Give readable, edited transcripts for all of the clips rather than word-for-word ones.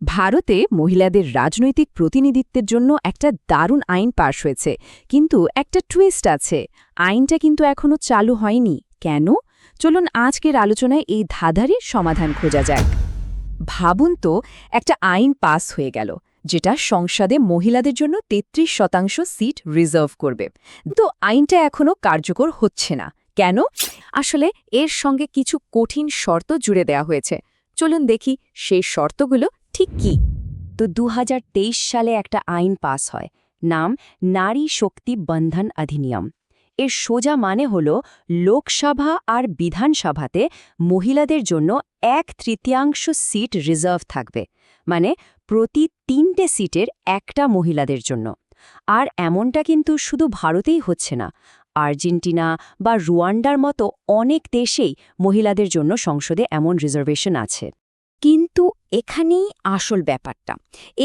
ভারতে মহিলাদের রাজনৈতিক প্রতিনিধিত্বের জন্য একটা দারুণ আইন পাশ হয়েছে, কিন্তু একটা টুইস্ট আছে। আইনটা কিন্তু এখনো চালু হয়নি। কেন? চলুন আজকের আলোচনায় এই ধাঁধারির সমাধান খোঁজা যাক। ভাবুন তো, একটা আইন পাস হয়ে গেল যেটা সংসদে মহিলাদের জন্য ৩৩% সিট রিজার্ভ করবে, তো আইনটা এখনো কার্যকর হচ্ছে না। কেন? আসলে এর সঙ্গে কিছু কঠিন শর্ত জুড়ে দেওয়া হয়েছে। চলুন দেখি সেই শর্তগুলো ঠিক কি। তো ২০২৩ সালে একটা আইন পাস হয়, নাম নারী শক্তি বন্ধন অধিনিয়ম। এর সোজা মানে হল লোকসভা আর বিধানসভাতে মহিলাদের জন্য ১/৩ সিট রিজার্ভ থাকবে, মানে প্রতি ৩টে সিটের একটা মহিলাদের জন্য। আর এমনটা কিন্তু শুধু ভারতেই হচ্ছে না, আর্জেন্টিনা বা রুয়ান্ডার মতো অনেক দেশেই মহিলাদের জন্য সংসদে এমন রিজার্ভেশন আছে। কিন্তু এখানেই আসল ব্যাপারটা।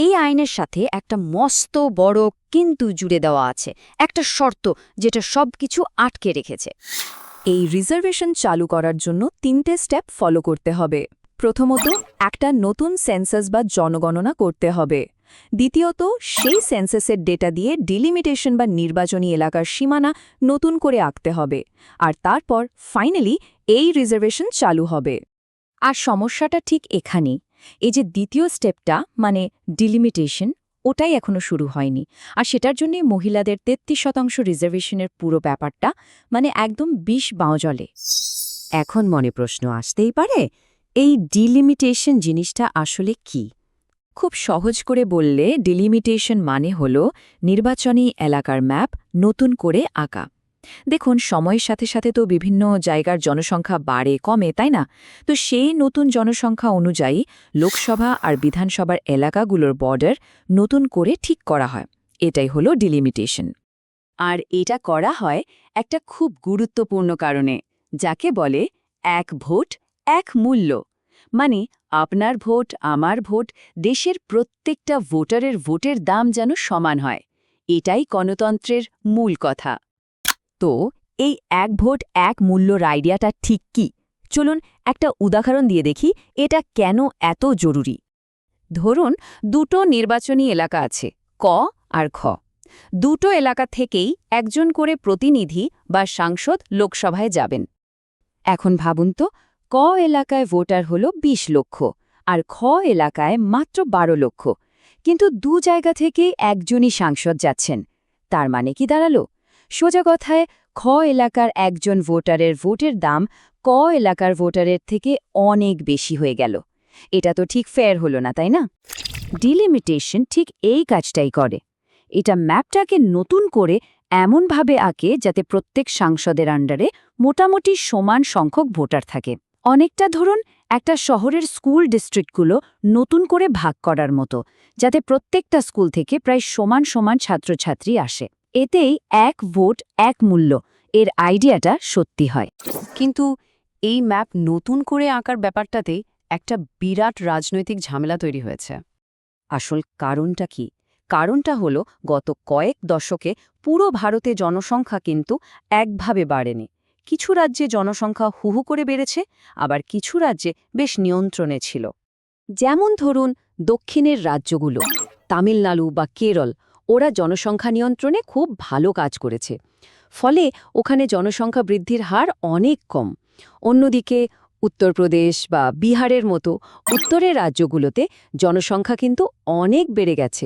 এই আইনের সাথে একটা মস্ত বড় কিন্তু জুড়ে দেওয়া আছে, একটা শর্ত যেটা সবকিছু আটকে রেখেছে। এই রিজার্ভেশন চালু করার জন্য ৩টে স্টেপ ফলো করতে হবে। প্রথমত, একটা নতুন সেন্সাস বা জনগণনা করতে হবে। দ্বিতীয়ত, সেই সেন্সাসের ডেটা দিয়ে ডিলিমিটেশন বা নির্বাচনী এলাকার সীমানা নতুন করে আঁকতে হবে। আর তারপর ফাইনালি এই রিজার্ভেশন চালু হবে। আর সমস্যাটা ঠিক এখানেই। এই যে দ্বিতীয় স্টেপটা, মানে ডিলিমিটেশন, ওটাই এখনো শুরু হয়নি। আর সেটার জন্যই মহিলাদের ৩৩% রিজার্ভেশনের পুরো ব্যাপারটা মানে একদম বিষ বাঁজলে। এখন মনে প্রশ্ন আসতেই পারে, এই ডিলিমিটেশন জিনিসটা আসলে কি? খুব সহজ করে বললে ডিলিমিটেশন মানে হল নির্বাচনী এলাকার ম্যাপ নতুন করে আঁকা। দেখুন, সময়ের সাথে সাথে তো বিভিন্ন জায়গার জনসংখ্যা বাড়ে কমে, তাই না? তো সেই নতুন জনসংখ্যা অনুযায়ী লোকসভা আর বিধানসভার এলাকাগুলোর বর্ডার নতুন করে ঠিক করা হয়। এটাই হলো ডিলিমিটেশন। আর এটা করা হয় একটা খুব গুরুত্বপূর্ণ কারণে, যাকে বলে এক ভোট এক মূল্য। মানে আপনার ভোট আমার ভোট, দেশের প্রত্যেকটা ভোটারের ভোটের দাম যেন সমান হয়। এটাই গণতন্ত্রের মূল কথা। তো এই এক ভোট এক মূল্যর আইডিয়াটা ঠিক কি? চলুন একটা উদাহরণ দিয়ে দেখি এটা কেন এত জরুরি। ধরুন, দুটো নির্বাচনী এলাকা আছে, ক আর খ। দুটো এলাকা থেকেই একজন করে প্রতিনিধি বা সাংসদ লোকসভায় যাবেন। এখন ভাবুন তো, ক এলাকায় ভোটার হল ২০ লক্ষ আর খ এলাকায় মাত্র ১২ লক্ষ, কিন্তু দু জায়গা থেকেই একজনই সাংসদ যাচ্ছেন। তার মানে কি দাঁড়ালো? সোজা কথায়, খ এলাকার একজন ভোটারের ভোটের দাম ক এলাকার ভোটারের থেকে অনেক বেশি হয়ে গেল। এটা তো ঠিক ফেয়ার হলো না, তাই না? ডিলিমিটেশন ঠিক এই কাজটাই করে। এটা ম্যাপটাকে নতুন করে এমনভাবে আঁকে যাতে প্রত্যেক সাংসদের আন্ডারে মোটামুটি সমান সংখ্যক ভোটার থাকে। অনেকটা ধরুন একটা শহরের স্কুল ডিস্ট্রিক্টগুলো নতুন করে ভাগ করার মতো, যাতে প্রত্যেকটা স্কুল থেকে প্রায় সমান সমান ছাত্রছাত্রী আসে। এতেই এক ভোট এক মূল্য এর আইডিয়াটা সত্যি হয়। কিন্তু এই ম্যাপ নতুন করে আঁকার ব্যাপারটাতে একটা বিরাট রাজনৈতিক ঝামেলা তৈরি হয়েছে। আসল কারণটা কি? কারণটা হলো, গত কয়েক দশকে পুরো ভারতে জনসংখ্যা কিন্তু একভাবে বাড়েনি। কিছু রাজ্যে জনসংখ্যা হুহু করে বেড়েছে, আবার কিছু রাজ্যে বেশ নিয়ন্ত্রণে ছিল। যেমন ধরুন দক্ষিণের রাজ্যগুলো, তামিলনাড়ু বা কেরল, ওরা জনসংখ্যা নিয়ন্ত্রণে খুব ভালো কাজ করেছে। ফলে ওখানে জনসংখ্যা বৃদ্ধির হার অনেক কম। অন্যদিকে উত্তরপ্রদেশ বা বিহারের মতো উত্তরের রাজ্যগুলোতে জনসংখ্যা কিন্তু অনেক বেড়ে গেছে।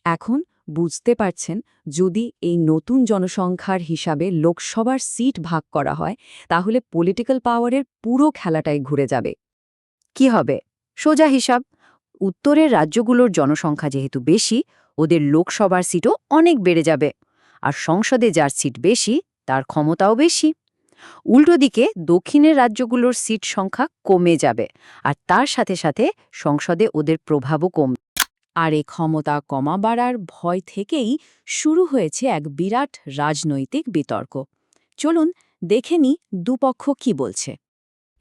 এখন বুঝতে পারছেন, যদি এই নতুন জনসংখ্যার হিসাবে লোকসভার সিট ভাগ করা হয়, তাহলে পলিটিক্যাল পাওয়ারের পুরো খেলাটাই ঘুরে যাবে। কি হবে? সোজা হিসাব, উত্তরের রাজ্যগুলোর জনসংখ্যা যেহেতু বেশি, ওদের লোকসভার সিটও অনেক বেড়ে যাবে। আর সংসদে যার সিট বেশি তার ক্ষমতাও বেশি। উল্টো দিকে দক্ষিণের রাজ্যগুলোর সিট সংখ্যা কমে যাবে, আর তার সাথে সাথে সংসদে ওদের প্রভাবও কমবে। আর এই ক্ষমতা কমা বাড়ার ভয় থেকেই শুরু হয়েছে এক বিরাট রাজনৈতিক বিতর্ক। চলুন দেখে নিই দুপক্ষ কি বলছে।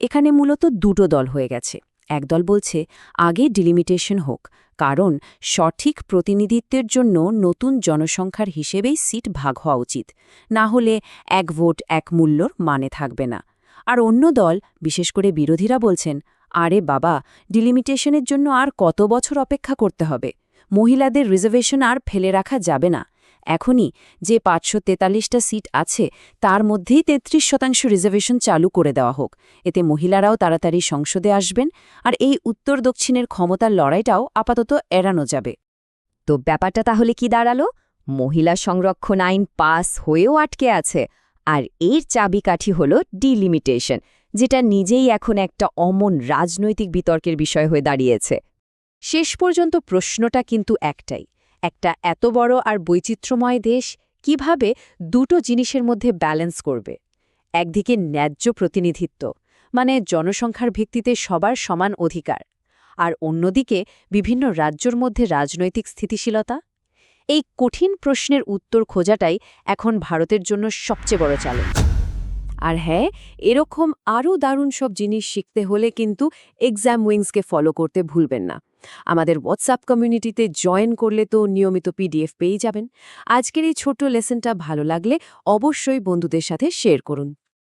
এখানে মূলত দুটো দল হয়ে গেছে। এক দল বলছে আগে ডিলিমিটেশন হোক, কারণ সঠিক প্রতিনিধিত্বের জন্য নতুন জনসংখ্যার হিসেবেই সিট ভাগ হওয়া উচিত, না হলে এক ভোট এক মূল্যর মানে থাকবে না। আর অন্য দল, বিশেষ করে বিরোধীরা, বলছেন আরে বাবা, ডিলিমিটেশনের জন্য আর কত বছর অপেক্ষা করতে হবে? মহিলাদের রিজার্ভেশন আর ফেলে রাখা যাবে না। এখনই যে ৫৪৩টা সিট আছে তার মধ্যেই ৩৩% রিজার্ভেশন চালু করে দেওয়া হোক। এতে মহিলারাও তাড়াতাড়ি সংসদে আসবেন, আর এই উত্তর দক্ষিণের ক্ষমতার লড়াইটাও আপাতত এড়ানো যাবে। তো ব্যাপারটা তাহলে কি দাঁড়ালো? মহিলা সংরক্ষণ আইন পাস হয়েও আটকে আছে, আর এর চাবিকাঠি হল ডিলিমিটেশন, যেটা নিজেই এখন একটা অমন রাজনৈতিক বিতর্কের বিষয় হয়ে দাঁড়িয়েছে। শেষ পর্যন্ত প্রশ্নটা কিন্তু একটাই, একটা এত বড় আর বৈচিত্র্যময় দেশ কিভাবে দুটো জিনিসের মধ্যে ব্যালেন্স করবে? একদিকে ন্যায্য প্রতিনিধিত্ব, মানে জনসংখ্যার ভিত্তিতে সবার সমান অধিকার, আর অন্যদিকে বিভিন্ন রাজ্যর মধ্যে রাজনৈতিক স্থিতিশীলতা। এই কঠিন প্রশ্নের উত্তর খোঁজাটাই এখন ভারতের জন্য সবচেয়ে বড় চ্যালেঞ্জ। আর হ্যাঁ, এরকম আরও দারুণ সব জিনিস শিখতে হলে কিন্তু এক্সাম উইংসকে ফলো করতে ভুলবেন না। আমাদের হোয়াটসঅ্যাপ কমিউনিটিতে জয়েন করলে তো নিয়মিত পিডিএফ পেয়ে যাবেন। আজকের এই ছোট্ট লেসনটা ভালো লাগলে অবশ্যই বন্ধুদের সাথে শেয়ার করুন।